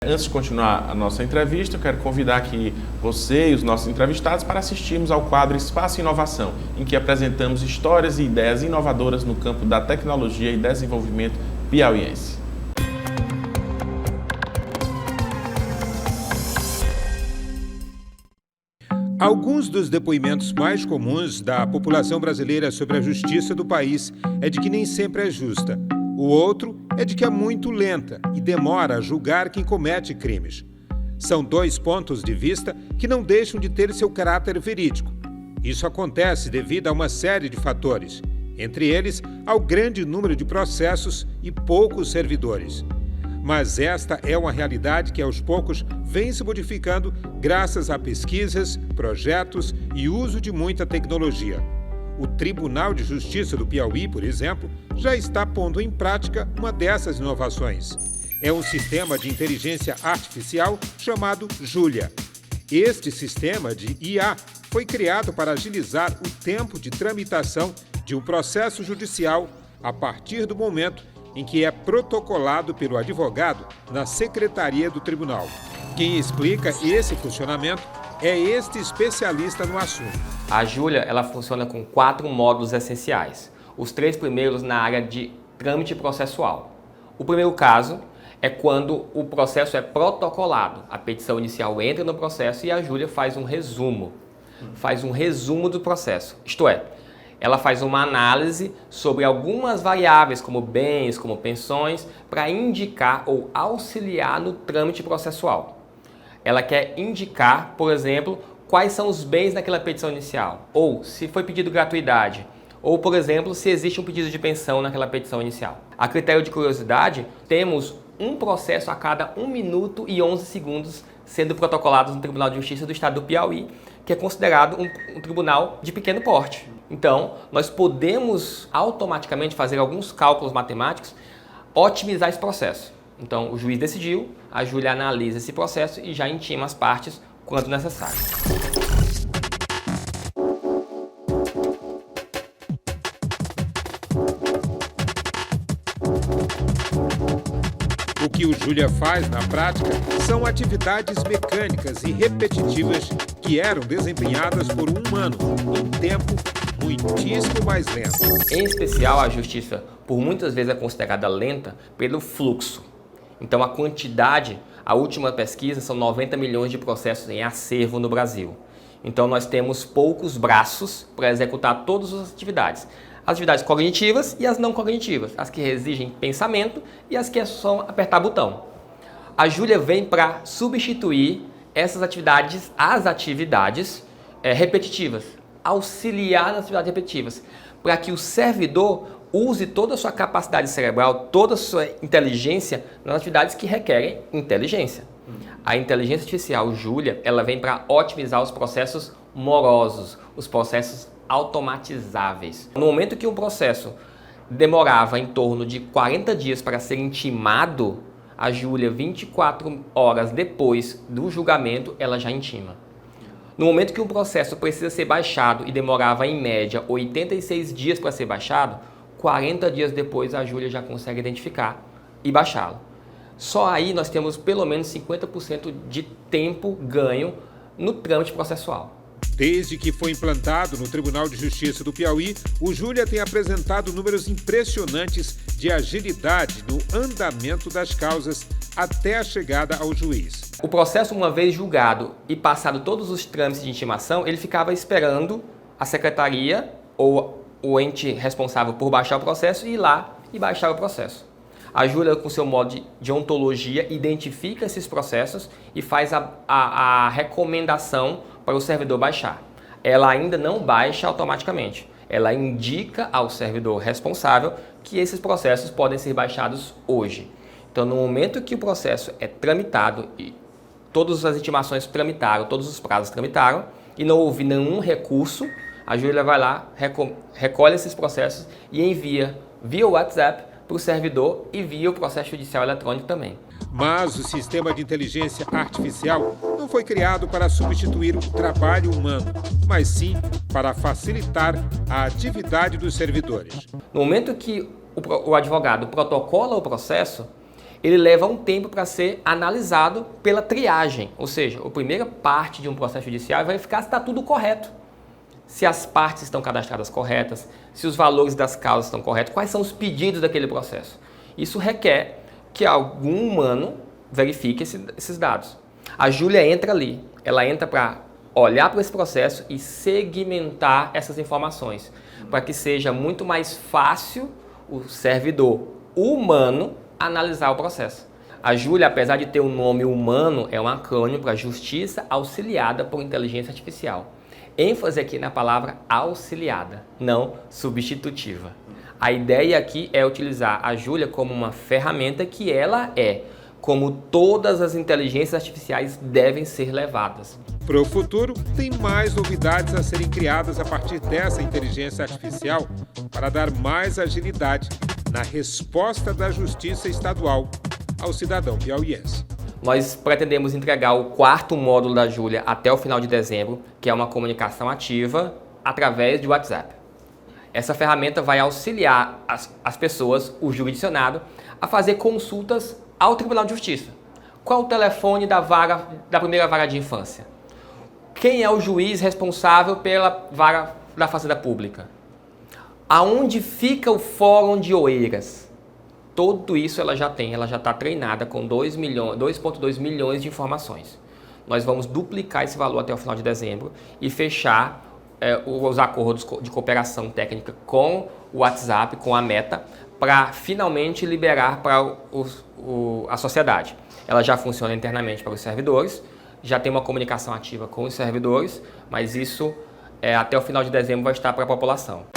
Antes de continuar a nossa entrevista, eu quero convidar aqui você e os nossos entrevistados para assistirmos ao quadro Espaço e Inovação, em que apresentamos histórias e ideias inovadoras no campo da tecnologia e desenvolvimento piauiense. Alguns dos depoimentos mais comuns da população brasileira sobre a justiça do país é de que nem sempre é justa. O outro é de que é muito lenta e demora a julgar quem comete crimes. São dois pontos de vista que não deixam de ter seu caráter verídico. Isso acontece devido a uma série de fatores, entre eles ao grande número de processos e poucos servidores. Mas esta é uma realidade que aos poucos vem se modificando graças a pesquisas, projetos e uso de muita tecnologia. O Tribunal de Justiça do Piauí, por exemplo, já está pondo em prática uma dessas inovações. É um sistema de inteligência artificial chamado Júlia. Este sistema de IA foi criado para agilizar o tempo de tramitação de um processo judicial a partir do momento em que é protocolado pelo advogado na secretaria do tribunal. Quem explica esse funcionamento é este especialista no assunto. A Júlia, ela funciona com 4 módulos essenciais. Os 3 primeiros na área de trâmite processual. O primeiro caso é quando o processo é protocolado. A petição inicial entra no processo e a Júlia faz um resumo. Faz um resumo do processo. Isto é, ela faz uma análise sobre algumas variáveis, como bens, como pensões, para indicar ou auxiliar no trâmite processual. Ela quer indicar, por exemplo, quais são os bens naquela petição inicial, ou se foi pedido gratuidade, ou, por exemplo, se existe um pedido de pensão naquela petição inicial. A critério de curiosidade, temos um processo a cada 1 minuto e 11 segundos sendo protocolados no Tribunal de Justiça do Estado do Piauí, que é considerado um tribunal de pequeno porte. Então, nós podemos automaticamente fazer alguns cálculos matemáticos, otimizar esse processo. Então, o juiz decidiu, a Júlia analisa esse processo e já intima as partes quando necessário. O que o Júlia faz na prática são atividades mecânicas e repetitivas que eram desempenhadas por um humano em tempo muitíssimo mais lento. Em especial, a justiça, por muitas vezes, é considerada lenta pelo fluxo. Então, a quantidade, a última pesquisa, são 90 milhões de processos em acervo no Brasil. Então, nós temos poucos braços para executar todas as atividades. As atividades cognitivas e as não cognitivas, as que exigem pensamento e as que é só apertar botão. A Júlia vem para substituir essas atividades, as atividades repetitivas, auxiliar nas atividades repetitivas, para que o servidor use toda a sua capacidade cerebral, toda a sua inteligência nas atividades que requerem inteligência. A inteligência artificial Júlia, ela vem para otimizar os processos morosos, os processos automatizáveis. No momento que um processo demorava em torno de 40 dias para ser intimado, a Júlia, 24 horas depois do julgamento, ela já intima. No momento que um processo precisa ser baixado e demorava em média 86 dias para ser baixado, 40 dias depois a Júlia já consegue identificar e baixá-lo. Só aí nós temos pelo menos 50% de tempo ganho no trâmite processual. Desde que foi implantado no Tribunal de Justiça do Piauí, o Júlia tem apresentado números impressionantes de agilidade no andamento das causas até a chegada ao juiz. O processo, uma vez julgado e passado todos os trâmites de intimação, ele ficava esperando a secretaria ou o ente responsável por baixar o processo ir lá e baixar o processo. A Júlia, com seu modo de ontologia, identifica esses processos e faz a recomendação para o servidor baixar. Ela ainda não baixa automaticamente. Ela indica ao servidor responsável que esses processos podem ser baixados hoje. Então, no momento que o processo é tramitado e todas as intimações tramitaram, todos os prazos tramitaram e não houve nenhum recurso, a Júlia vai lá, recolhe esses processos e envia via WhatsApp para o servidor e via o processo judicial eletrônico também. Mas o sistema de inteligência artificial não foi criado para substituir o trabalho humano, mas sim para facilitar a atividade dos servidores. No momento que o advogado protocola o processo, ele leva um tempo para ser analisado pela triagem, ou seja, a primeira parte de um processo judicial é verificar se está tudo correto. Se as partes estão cadastradas corretas, se os valores das causas estão corretos, quais são os pedidos daquele processo. Isso requer que algum humano verifique esses dados. A Júlia entra ali, ela entra para olhar para esse processo e segmentar essas informações, para que seja muito mais fácil o servidor humano analisar o processo. A Júlia, apesar de ter um nome humano, é um acrônimo para Justiça Auxiliada por Inteligência Artificial. ênfase aqui na palavra auxiliada, não substitutiva. A ideia aqui é utilizar a Júlia como uma ferramenta que ela é, como todas as inteligências artificiais devem ser levadas. Para o futuro, tem mais novidades a serem criadas a partir dessa inteligência artificial para dar mais agilidade na resposta da Justiça Estadual ao cidadão piauiense. Nós pretendemos entregar o 4º módulo da Júlia até o final de dezembro, que é uma comunicação ativa através de WhatsApp. Essa ferramenta vai auxiliar as pessoas, o jurisdicionado, a fazer consultas ao Tribunal de Justiça. Qual o telefone da primeira vara de infância? Quem é o juiz responsável pela vara da Fazenda Pública? Aonde fica o Fórum de Oeiras? Tudo isso ela já tem, ela já está treinada com 2,2 milhões de informações. Nós vamos duplicar esse valor até o final de dezembro e fechar os acordos de cooperação técnica com o WhatsApp, com a Meta, para finalmente liberar para a sociedade. Ela já funciona internamente para os servidores, já tem uma comunicação ativa com os servidores, mas isso até o final de dezembro vai estar para a população.